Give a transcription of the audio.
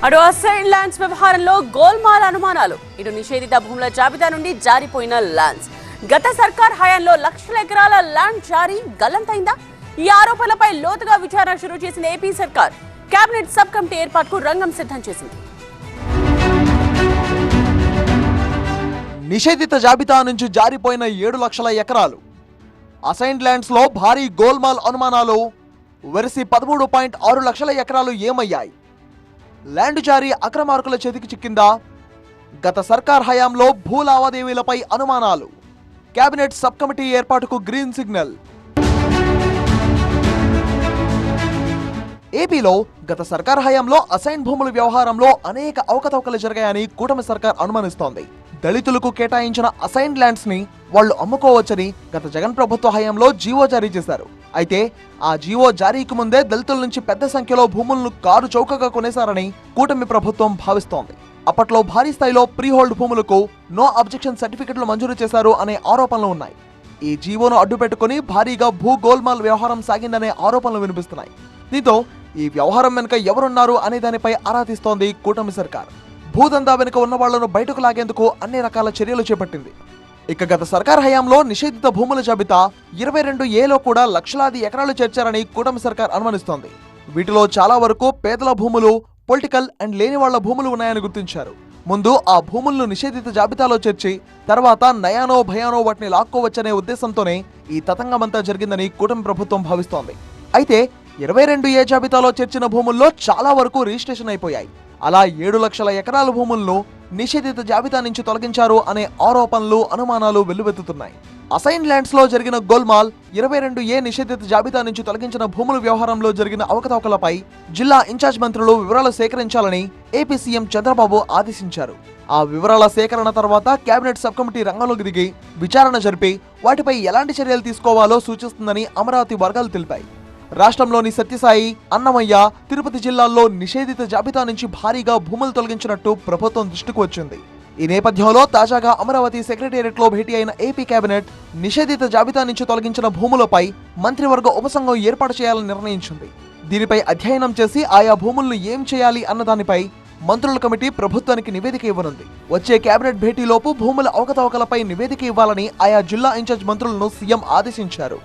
అటు assign lands వ్యవహారంలో గోల్మాల్ అనుమానాలు. ఇటు నిషేధిత భూముల జాబితా నుండి జారిపోయిన ల్యాండ్స్. గత సర్కార్ హయాంలో లక్షల ఎకరాల ల్యాండ్ జారీ గల్లంతైందా? ఈ ఆరోపణలపై లోతుగా విచారణ షురూ చేసిన ఏపీ సర్కార్ కేబినెట్ సబ్ కమిటీ ఏర్పాటుకు రంగం సిద్ధం చేసింది. నిషేధిత జాబితా నుంచి జారిపోయిన 7 లక్షల ఎకరాలు. అసైన్డ్ ల్యాండ్స్ లో భారీ గోల్మాల్ అనుమానాలు. వెరసి 13.6 లక్షల ఎకరాలు ఏమయ్యాయి? ల్యాండ్ జారీ అక్రమార్కుల చేతికి చిక్కిందా? గత సర్కార్ హయాంలో భూ లావాదేవీలపై అనుమానాలు. కేబినెట్ సబ్ కమిటీ ఏర్పాటుకు గ్రీన్ సిగ్నల్. ఏపీలో గత సర్కార్ హయాంలో అసైన్ భూముల వ్యవహారంలో అనేక అవకతవకలు జరిగాయని కూటమి సర్కార్ అనుమానిస్తోంది. దళితులకు కేటాయించిన అసైన్ ల్యాండ్స్ ని వాళ్లు అమ్ముకోవచ్చని గత జగన్ ప్రభుత్వ హయాంలో జీవో జారీ చేశారు. అయితే ఆ జీవో జారీకి ముందే దళితుల నుంచి పెద్ద సంఖ్యలో భూములను కారు చౌకగా కొనేశారని కూటమి ప్రభుత్వం భావిస్తోంది. అప్పట్లో భారీ స్థాయిలో ప్రీ హోల్డ్ భూములకు నో అబ్జెక్షన్ సర్టిఫికెట్లు మంజూరు చేశారు అనే ఆరోపణలు ఉన్నాయి. ఈ జీవోను అడ్డుపెట్టుకుని భారీగా భూ గోల్మాల్ వ్యవహారం సాగిందనే ఆరోపణలు వినిపిస్తున్నాయి. దీంతో ఈ వ్యవహారం వెనుక ఎవరున్నారు అనే దానిపై ఆరా తీస్తోంది కూటమి సర్కార్. భూదందా వెనుక ఉన్న వాళ్లను బయటకు లాగేందుకు అన్ని రకాల చర్యలు చేపట్టింది. ఇక గత సర్కార్ హయాంలో నిషేధిత భూముల జాబితా 22A కూడా లక్షలాది ఎకరాలు చేర్చారని కూటమి సర్కార్ అనుమానిస్తోంది. వీటిలో చాలా వరకు పేదల భూములు, పొలిటికల్ అండ్ లేని వాళ్ల భూములు ఉన్నాయని గుర్తించారు. ముందు ఆ భూములను నిషేధిత జాబితాలో చేర్చి తర్వాత నయానో భయానో వాటిని లాక్కోవచ్చనే ఉద్దేశంతోనే ఈ తతంగమంతా జరిగిందని కూటమి ప్రభుత్వం భావిస్తోంది. అయితే 22A జాబితాలో చేర్చిన భూముల్లో చాలా వరకు రిజిస్ట్రేషన్ అయిపోయాయి. అలా 7 లక్షల ఎకరాల భూములను నిషేధిత జాబితా నుంచి తొలగించారు అనే ఆరోపణలు, అనుమానాలు వెల్లువెత్తుతున్నాయి. అసైన్ ల్యాండ్స్ లో జరిగిన గోల్మాల్, 22A నిషేధిత జాబితా నుంచి తొలగించిన భూముల వ్యవహారంలో జరిగిన అవకతవకలపై జిల్లా ఇన్ఛార్జ్ మంత్రులు వివరాలు సేకరించాలని ఏపీ సీఎం చంద్రబాబు ఆదేశించారు. ఆ వివరాల సేకరణ తర్వాత కేబినెట్ సబ్ కమిటీ రంగంలోకి దిగి విచారణ జరిపి వాటిపై ఎలాంటి చర్యలు తీసుకోవాలో సూచిస్తుందని అమరావతి వర్గాలు తెలిపాయి. రాష్ట్రంలోని సత్యసాయి, అన్నమయ్య, తిరుపతి జిల్లాల్లో నిషేధిత జాబితా నుంచి భారీగా భూములు తొలగించినట్టు ప్రభుత్వం దృష్టికి వచ్చింది. ఈ నేపథ్యంలో తాజాగా అమరావతి సెక్రటేరియట్లో భేటీ అయిన ఏపీ కేబినెట్ నిషేధిత జాబితా నుంచి తొలగించిన భూములపై మంత్రివర్గ ఉపసంఘం ఏర్పాటు చేయాలని నిర్ణయించింది. దీనిపై అధ్యయనం చేసి ఆయా భూములను ఏం చేయాలి అన్న దానిపై మంత్రుల కమిటీ ప్రభుత్వానికి నివేదిక ఇవ్వనుంది. వచ్చే కేబినెట్ భేటీలోపు భూముల అవకతవకలపై నివేదిక ఇవ్వాలని ఆయా జిల్లా ఇన్ఛార్జ్ మంత్రులను సీఎం ఆదేశించారు.